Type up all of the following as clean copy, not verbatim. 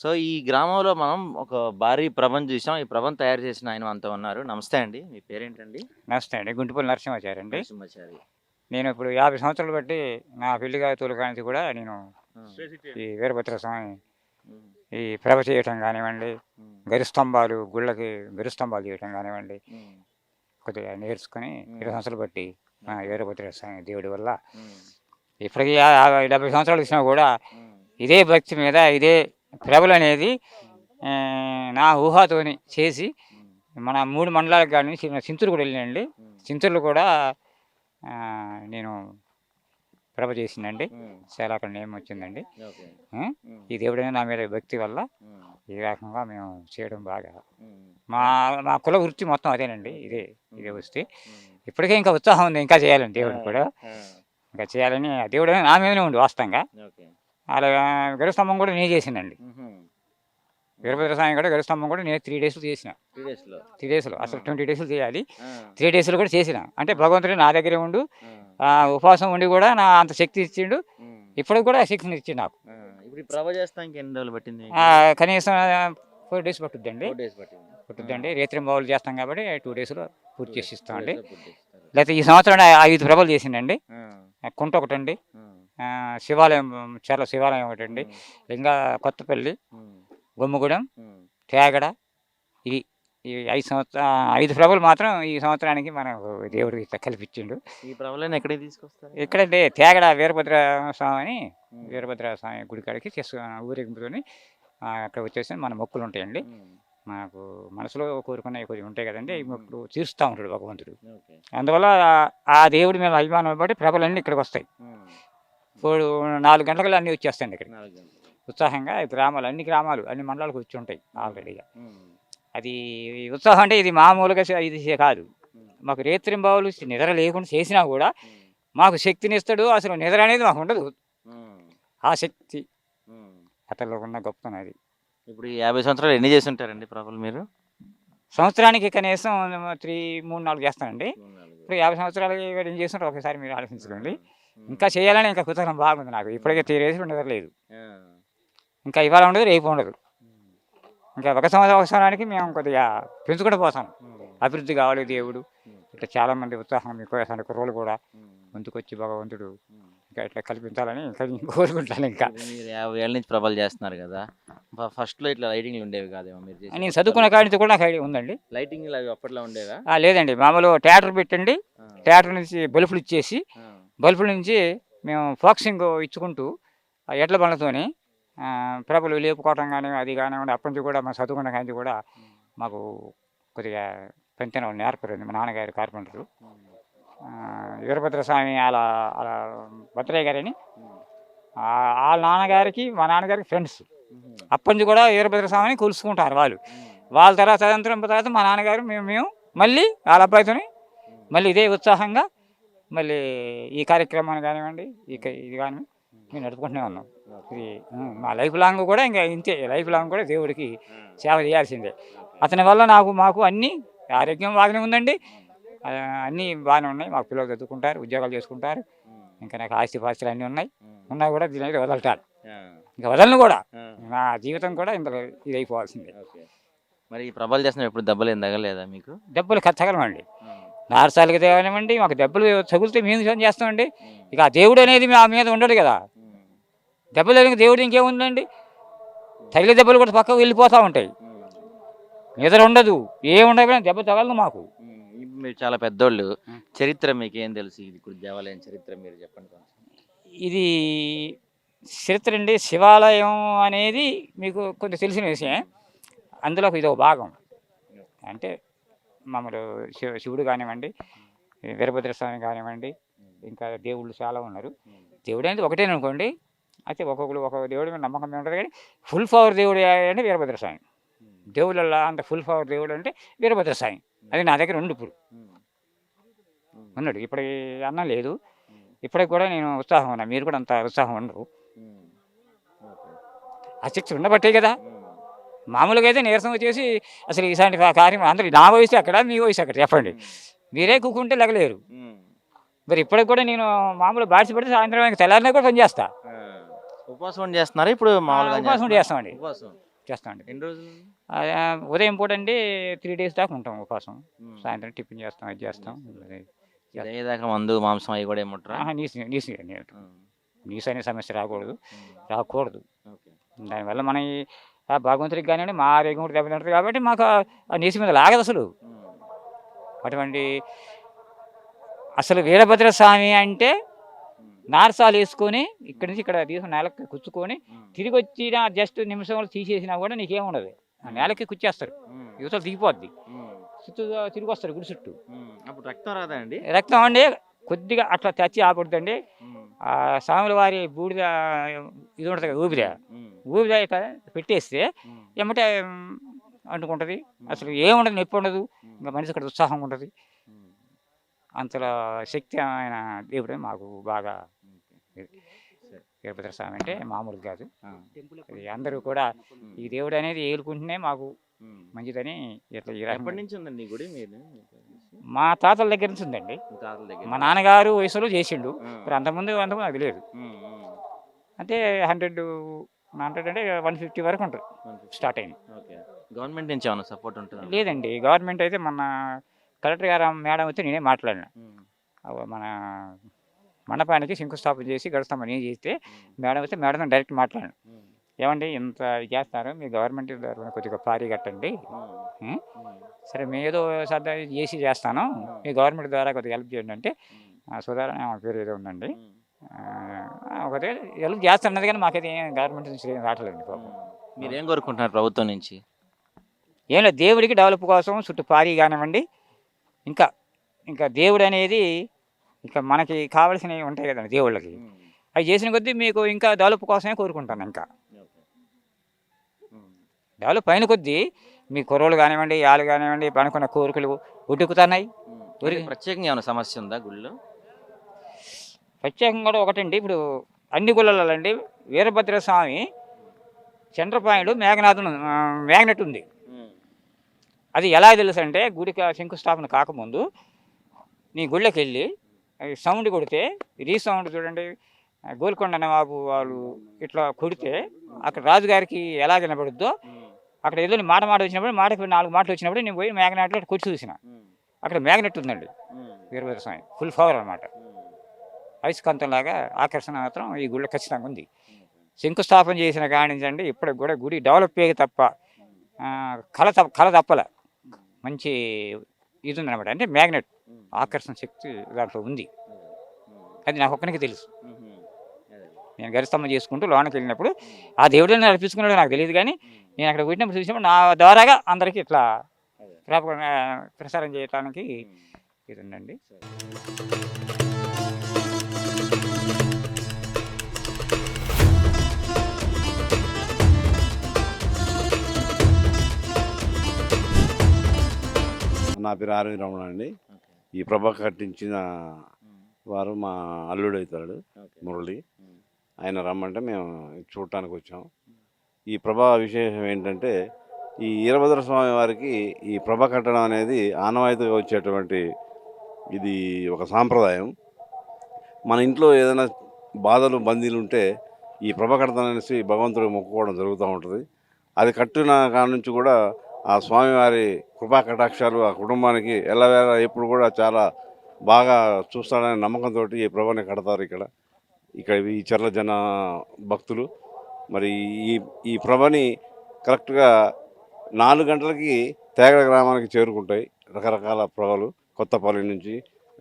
So, ఈ గ్రామంలో మనం ఒక భారీ ప్రభను చూసాం. ఈ ప్రభను తయారు చేసిన ఆయన మనతో ఉన్నారు. నమస్తే అండి. మీ పేరేంటండి? నమస్తే అండి. గుంటుపల్లి నరసింహాచారి అండి. నరసింహాచారి. నేను ఇప్పుడు 50 సంవత్సరాలు బట్టి నా పెళ్లిగా తొలికానించి కూడా నేను ఆ! ఈ వీరభద్ర స్వామి హ్మ్. ఈ ప్రభ చేయటం కానివ్వండి, హ్మ్. గరుస్తంభాలు గుళ్ళకి గరుస్తంభాలు చేయటం కానివ్వండి, హ్మ్. కొద్దిగా నేర్చుకొని 20 హ్మ్. సంవత్సరాలు బట్టి మా ఓకే. వీరభద్ర స్వామి దేవుడి వల్ల హ్మ్. ఇప్పటికి 70 సంవత్సరాలు ఇచ్చినా కూడా హ్మ్. ఇదే భక్తి మీద ఇదే ప్రభలు అనేది నా ఊహాతోని చేసి హ్మ్. మన 3 మండలాలకు కానీ చింతూరు కూడా వెళ్ళినండి. హ్మ్. చింతూరులో కూడా నేను ప్రభ చేసిందండి. హ్మ్. చాలా అక్కడ నేమ్ వచ్చిందండి. ఓకే. ఆ! హ్మ్. ఈ దేవుడైన నా మీద భక్తి వల్ల హ్మ్. ఈ రకంగా మేము చేయడం బాగా హ్మ్. మా మా కుల వృత్తి మొత్తం అదేనండి. ఓకే. ఇదే హ్మ్. వృత్తి. హ్మ్. ఇప్పటికే ఇంకా ఉత్సాహం ఉంది. ఇంకా చేయాలని ఆ! దేవుడిని కూడా. ఆ! ఇంకా చేయాలని ఆ దేవుడైన నా మీదనే ఉండు వాస్తవంగా. ఓకే. అలా గరుస్తంభం కూడా నేనే చేశానండి. హుహు. హ్మ్. వీరభద్ర స్వామి కూడా గరుస్తంభం కూడా నేను 3 డేస్‌లో చేసిన. 3 డేస్‌లో. 3 డేస్‌లో ఆ! అసలు 20 డేస్‌లో చేయాలి. ఆ! 3 డేస్‌లో కూడా చేసిన. అంటే ఆ! భగవంతుడు నా దగ్గరే ఉండు ఆ! ఉపవాసం ఉండి కూడా నా అంత శక్తి ఇచ్చిండు. హ్మ్. ఇప్పటికి కూడా ఆ శక్తిని ఇచ్చిండు నాకు. ఆ! ఇప్పుడు ఈ ప్రభ చేస్తానికి ఎన్ని రోజులు పట్టింది మీకు? కనీసం 4 డేస్ పట్టుద్దండి. 4 డేస్ పట్టిందా? ఆ! పట్టుద్దండి. రేత్రింబవళ్ళు చేస్తాం కాబట్టి 2 డేస్‌లో పూర్తి 2 చేసి డేస్. 2 ఇస్తామండి. డేస్‌లో పూర్తి చేస్తారు. లేతే ఈ సంవత్సరం 5 ప్రభలు చేసిండండి. ఆ! కుంట ఒకటండి. ఆ! శివాలయం చర్ల శివాలయం ఒకటండి. హ్మ్. ఇంకా కొత్తపల్లి, హ్మ్. గుమ్మగూడెం, హ్మ్. తేగడ ఇవి. ఈ 5 ప్రభలు మాత్రం ఈ సంవత్సరానికి మనకు హ్మ్. దేవుడు ఇట్లా కల్పించిండు. ఈ ప్రభలని ఎక్కడికి తీసుకొస్తారు? ఇక్కడండి తేగడ వీరభద్ర స్వామి అని హ్మ్. వీరభద్ర స్వామి గుడి కాడికి ఊరేగింపుతోని అక్కడ వచ్చేసి మన మొక్కులు ఉంటాయండి. హ్మ్. మనకు మనసులో కోరుకున్నవి కొద్దిగా ఉంటాయి కదండీ! ఈ హ్మ్. హ్మ్. మొక్కులు తీరుస్తా ఉంటాడు భగవంతుడు. ఓకే. అందువల్ల ఆ దేవుడి మీద అభిమానం బట్టి ప్రభలన్నీ ఇక్కడికొస్తాయి. హ్మ్. ఇప్పుడు 4 గంటలకల్లా అన్నీ వచ్చేస్తాయండి ఇక్కడికి. 4 గంటలు. ఉత్సాహంగా గ్రామాలు, అన్ని గ్రామాలు, అన్ని మండలాలకు వచ్చి ఉంటాయి హ్మ్. ఆల్రెడీగా. హ్మ్. అది ఉత్సాహం అంటే ఇది మామూలుగా ఇది కాదు. హ్మ్. మాకు రేత్రింబావులు నిద్ర లేకుండా చేసినా గూడా హ్మ్. మాకు శక్తినిస్తాడు. అసలు నిద్ర అనేది మాకుండదు. హ్మ్. ఆ శక్తి హ్మ్. అతనిలో ఉన్న గొప్పతనం అది. ఇప్పుడు ఈ 50 సంవత్సరాలు ఎన్ని చేసుంటారండి ప్రభలు మీరు? సంవత్సరానికి కనీసం 3, 4 చేస్తానండి. 3, 4 ఇప్పుడు 50 సంవత్సరాలు ఏం చేస్తుంటారో ఒకసారి మీరు ఆ! ఆలోచించుకోండి. హ్మ్. ఇంకా చేయాలని ఇంకా కుతూహలం బాగుంది నాకు. హ్మ్. ఇప్పటికే 3 డేస్ నిద్రలేదు. ఆ! ఇంకా ఇవాళ ఉండదు, రేపు ఉండదు. హ్మ్. ఇంకా ఒక సంవత్సరానికి మేము కొద్దిగా పెంచుకుంటూ పోతాం. హ్మ్. అభివృద్ధి కావాలి దేవుడు. ఓకే. ఇట్లా చాలామంది ఉత్సాహం మీకోసారి కుర్రోళ్ళు కూడా హ్మ్. ముందుకొచ్చి భగవంతుడు హ్మ్. ఇంకా ఇట్లా కల్పించాలని ఇంకా నేను కోరుకుంటాను ఇంకా. ఇప్పుడు మీరు 50 ఏళ్ల నుంచి ప్రభలు చేస్తున్నారు గదా! ఫస్ట్‌లో ఇట్లా లైటింగ్‌లు ఉండేవి కాదేమో మీరు చేసే నేను కొత్తల్లో. చదువుకున్న కాడి నుంచి కూడా నాకు ఐడియా ఉందండి. లైటింగ్‌లు అవి అప్పట్లో ఉండేవా? లేదండి మామూలు థియేటర్ పెట్టండి. ఆ! థియేటర్ నుంచి బల్బులు ఇచ్చేసి, ఆ! బల్బుల నుంచి మేము ఫోకసింగ్ ఇచ్చుకుంటూ ఆ ఎడ్ల బండ్లతోని ప్రభలు లేపుకోవటం గాని, అది గానివ్వండి అప్పటి నుంచి కూడా మేము చదువుకున్న కాడి నుంచి కూడా హ్మ్. మాకు కొద్దిగా పనితనం నేర్పరింది. మా నాన్నగారు కార్పెంటరు. హ్మ్. వీరభద్ర స్వామి ఆళ్ళ భద్రయ్య గారని హ్మ్. ఆళ్ళ నాన్నగారికి, మా నాన్నగారికి ఫ్రెండ్స్. హుహు. అప్పటి నుంచి కూడా వీరభద్ర స్వామిని కొలుసుకుంటారు వాళ్ళు. హ్మ్. వాళ్ళ తర్వాత తదనంతరం తర్వాత మా నాన్నగారు మేము మళ్ళీ ఆళ్ళ అబ్బాయితోని హ్మ్. మళ్ళీ ఇదే ఉత్సాహంగా మళ్ళీ ఈ కార్యక్రమాన్ని గానివ్వండి, హ్మ్. ఇది గాని హ్మ్. మేము నడుపుకుంటూనే ఉన్నాం. ఓకే. ఇది మా లైఫ్ లాంగ్ కూడా ఇంక ఇంతే. లైఫ్ లాంగ్ కూడా దేవుడికి ఆ! సేవ చేయాల్సిందే. ఓకే. అతని వల్ల మాకు అన్నీ హ్మ్. ఆరోగ్యం బాగానే ఉందండి. హ్మ్. అన్నీ బాగానే ఉన్నాయి. మాకు పిల్లలు చదువుకుంటారు, ఉద్యోగాలు చేసుకుంటారు. హ్మ్. ఇంకా నాకు ఆస్తిపాస్తులు అన్నీ ఉన్నాయి. హ్మ్. ఉన్నా కూడా దీని మీద వదలటాలు. ఆ! ఇంక వదలను కూడా. ఆ! నా జీవితం కూడా ఇందులో ఇదైపోవాల్సిందే. ఓకే. మరి ఈ ప్రభలు చేస్తున్నప్పుడు ఎప్పుడు దెబ్బలేం తగలలేదా మీకు? దెబ్బలు తగలవండి. హ్మ్. నారసాలకి తేవనివ్వండి, మాకు దెబ్బలు తగిలితే మేము ఏం చేస్తామండి. హ్మ్. ఇక ఆ దేవుడు అనేది మా మీద ఉండడు కదా! హ్మ్. దెబ్బలు తగిలిన దేవుడు ఇంకేముందండి. హ్మ్. తగిలే దెబ్బలు కూడా పక్కకు వెళ్ళిపోతా ఉంటాయి. హ్మ్. నిద్ర ఉండదు. ఏముండకపోయినా దెబ్బ తగలదు మాకు. హ్మ్. ఇప్పుడు మీరు చాలా పెద్దోళ్ళు. హ్మ్. చరిత్ర మీకేం తెలుసు? ఇది ఇప్పుడు దేవాలయం చరిత్ర మీరు చెప్పండి కొంచెం. ఇది చరిత్ర అండి. శివాలయం అనేది మీకు కొంచెం తెలిసిన విషయమే. హ్మ్. అందులో ఇదొక భాగం. ఓకే. అంటే మామూలు శివుడు కానివ్వండి, హ్మ్. వీరభద్ర స్వామి కానివ్వండి, హ్మ్. ఇంకా దేవుళ్ళు చాలా ఉన్నారు. హ్మ్. దేవుడనేది ఒకటేననుకోండి. అయితే ఒక్కొక్కళ్ళు ఒక్కొక్క దేవుడి మీద నమ్మకం ఉంటది గానీ, ఫుల్ పవర్ దేవుడు అంటే వీరభద్ర స్వామి. హ్మ్. దేవుళ్ళలో అంత ఫుల్ పవర్ దేవుడు అంటే వీరభద్ర స్వామి. హ్మ్. అది నా దగ్గర ఉంది ఇప్పుడు. హ్మ్. హ్మ్. ఉన్నాడు. ఇప్పటికి అన్నం లేదు. హ్మ్. ఇప్పటికి కూడా నేను ఉత్సాహం ఉన్నా. మీరు కూడా అంత ఉత్సాహం ఉండరు. హ్మ్. ఓకే. ఆ శక్తి ఉండబట్టే కదా! హ్మ్. మామూలుగా అయితే నీరసం వచ్చేసి అసలు ఇలాంటి కార్యం అందరూ నా వయసు ఎక్కడ? మీ వయసు ఎక్కడ? చెప్పండి. హ్మ్. మీరే కూకుంటే లెగలేరు. హ్మ్. మరి ఇప్పటికి కూడా నేను మామూలుగా బాడిసి పెడితే సాయంత్రం తెల్లారినా కూడా పని చేస్తా. ఆ! ఉపవాసం ఉండి చేస్తున్నారా? ఇప్పుడు మామూలుగానే ఉపవాసం ఉండి చేస్తున్నారా? చేస్తామండి. ఉపవాసం. చేస్తామండి. ఎన్ని రోజులు? ఉదయం పూట అండి 3 days దాకా ఉంటాం ఉపవాసం. సాయంత్రం టిఫిన్ చేస్తాం, ఇది చేస్తాం. అయ్యేదాకా మందు మాంసం అవి కూడా ఏముంటారా? నీసు అనే సమస్య రాకూడదు. ఓకే. దానివల్ల మన భగవంతుడికి కానివ్వండి మా ఆరోగ్యం కూడా దెబ్బతింటుంది కాబట్టి మాకు ఆ నీసు మీద లాగదు అసలు. అటువంటి అసలు వీరభద్ర స్వామి అంటే నారసాలు వేసుకొని ఇక్కడి నుంచి ఇక్కడ తీసుకుని నేలకి కుచ్చుకొని తిరిగి వచ్చిన జస్ట్ నిమిషంలో తీసేసినా కూడా నీకేముండదు. ఆ నేలకి కుచ్చేస్తారు, యువతలు దిగిపోద్ది, చుట్టూ తిరిగి వస్తారు గుడి చుట్టూ. అప్పుడు రక్తం రాదా అండి? రక్తం అండి కొద్దిగా అట్లా తెచ్చి ఆపడుతుంది. ఆ స్వాముల వారి బూడిద ఇది ఉంటుంది కదా, ఊపిరి ఇట్లా పెట్టేస్తే ఏమంటే అంటుకుంటుంది. అసలు ఏముండదు, నొప్పి ఉండదు, ఇంకా మనిషి అక్కడ ఉత్సాహం ఉంటుంది. అంతలో శక్తి ఆయన దేవుడే మాకు బాగా. వీరభద్ర స్వామి అంటే మామూలు కాదు. అందరూ కూడా ఈ దేవుడు అనేది ఏలుకుంటేనే మాకు మంచిదని ఇట్లా ఈ ఎప్పటి నుంచి ఉందండి ఈ గుడి? మీరు మా తాతల దగ్గర నుంచి ఉందండి. మా నాన్నగారు వయసులో చేసిండు. మరి అంతకుముందు నాకు తెలియదు. అంటే 100 అంటే 150 వరకు ఉంటుంది స్టార్ట్ అయింది. గవర్నమెంట్ నుంచి ఏమైనా సపోర్ట్ ఉంటుంది? లేదండి, గవర్నమెంట్ అయితే మన కలెక్టర్ గారు మేడం అయితే నేనే మాట్లాడినా. మన మండపానికి శంకుస్థాపన చేసి గడుస్తామని నేను చేస్తే మేడం అయితే మేడం డైరెక్ట్ మాట్లాడాను. ఏమండి ఇంత చేస్తారు, మీ గవర్నమెంట్ ద్వారా కొద్దిగా పారీ కట్టండి. సరే మేము ఏదో సర్దా చేస్తాను, మీ గవర్నమెంట్ ద్వారా కొద్దిగా హెల్ప్ చేయండి అంటే సుధారణ పేరు ఏదో ఉందండి, ఒకటే హెల్ప్ చేస్తున్నది కానీ మాకైతే గవర్నమెంట్ నుంచి ఏం రావట్లేదు. పాపం మీరు ఏం కోరుకుంటున్నారు ప్రభుత్వం నుంచి? ఏం లేదు, దేవుడికి డెవలప్ కోసం చుట్టూ పారీ కానివ్వండి, ఇంకా దేవుడు అనేది ఇంకా మనకి కావాల్సినవి ఉంటాయి కదండి దేవుళ్ళకి, అవి చేసిన కొద్దీ మీకు ఇంకా డెవలప్ కోసమే కోరుకుంటాను. ఇంకా డెవలప్ అయిన కొద్దీ మీ కుర్రోళ్ళు కానివ్వండి, యాళ్ళు కానివ్వండి, అనుకున్న కోరికలు ఉడుకుతున్నాయి. ప్రత్యేకంగా ఏమైనా సమస్య ఉందా గుళ్ళో? ప్రత్యేకంగా కూడా ఒకటండి, ఇప్పుడు అన్ని గుళ్ళలో అండి వీరభద్ర స్వామి సెంటర్ పాయింట్ మ్యాగ్నెట్ ఉంది. అది ఎలా తెలుసు అంటే గుడికి శంకుస్థాపన కాకముందు నీ గుళ్ళకి వెళ్ళి సౌండ్ కొడితే రీసౌండ్ చూడండి, గోల్కొండ నవాబు వాళ్ళు ఇట్లా కొడితే అక్కడ రాజుగారికి ఎలా వినపడుద్దో అక్కడ ఏదో మాట వచ్చినప్పుడు మాటకి 4 మాటలు వచ్చినప్పుడు నేను పోయి మ్యాగ్నెట్లో కొట్టి చూసిన. అక్కడ మ్యాగ్నెట్ ఉందండి వీరభద్ర స్వామి, ఫుల్ పవర్ అనమాట. అయస్కాంతంలాగా ఆకర్షణ మాత్రం ఈ గుళ్ళో ఖచ్చితంగా ఉంది. శంకుస్థాపన చేసిన కానించండి ఇప్పటికి కూడా గుడి డెవలప్ అయ్యే తప్ప కళ తప్పల మంచి ఇది ఉందన్నమాట. అంటే మ్యాగ్నెట్ ఆకర్షణ శక్తి దాంట్లో ఉంది, అది నాకు ఒక్కనికి తెలుసు. నేను గరిస్తంభం చేసుకుంటూ లోనకి వెళ్ళినప్పుడు ఆ దేవుడిని నడిపించుకున్నాడో నాకు తెలియదు, కానీ నేను అక్కడ పెట్టినప్పుడు చూసినప్పుడు నా ద్వారాగా అందరికీ ఇట్లా ప్రసారం చేయడానికి ఇది ఉందండి. నా పేరు ఆర్వి రమణ అండి. ఈ ప్రభ కట్టించిన వారు మా అల్లుడు అవుతాడు మురళి. ఆయన రమ్మంటే మేము చూడటానికి వచ్చాం. ఈ ప్రభ విశేషం ఏంటంటే ఈ వీరభద్ర స్వామి వారికి ఈ ప్రభ కట్టడం అనేది ఆనవాయితీగా వచ్చేటువంటి ఇది ఒక సాంప్రదాయం. మన ఇంట్లో ఏదైనా బాధలు బందీలు ఉంటే ఈ ప్రభ కడతాననేసి భగవంతుడికి మొక్కుకోవడం జరుగుతూ ఉంటుంది. అది కట్టిన కాడ నుంచి కూడా ఆ స్వామివారి కృపా కటాక్షాలు ఆ కుటుంబానికి ఎల్లవేళ ఎప్పుడు కూడా చాలా బాగా చూస్తాడనే నమ్మకంతో ఈ ప్రభని కడతారు ఇక్కడ ఈ చర్ల జన భక్తులు. మరి ఈ ప్రభని కరెక్ట్గా 4 గంటలకి తేగడ గ్రామానికి చేరుకుంటాయి. రకరకాల ప్రభలు కొత్తపల్లి నుంచి,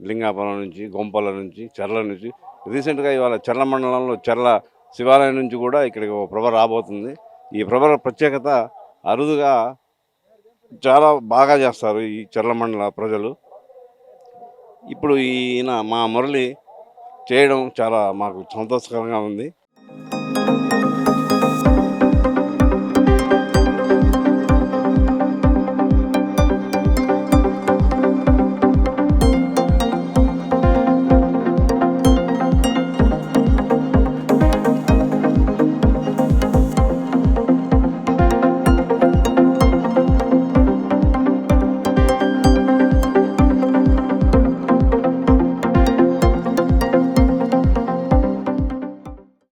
లింగాపురం నుంచి, గొంపల నుంచి, చర్ల నుంచి, రీసెంట్గా ఇవాళ చర్ల మండలంలో చర్ల శివాలయం నుంచి కూడా ఇక్కడికి ఒక ప్రభ రాబోతుంది. ఈ ప్రభల ప్రత్యేకత అరుదుగా చాలా బాగా చేస్తారు ఈ చర్ల మండల ప్రజలు. ఇప్పుడు ఈయన మా మురళి చేయడం చాలా మాకు సంతోషకరంగా ఉంది.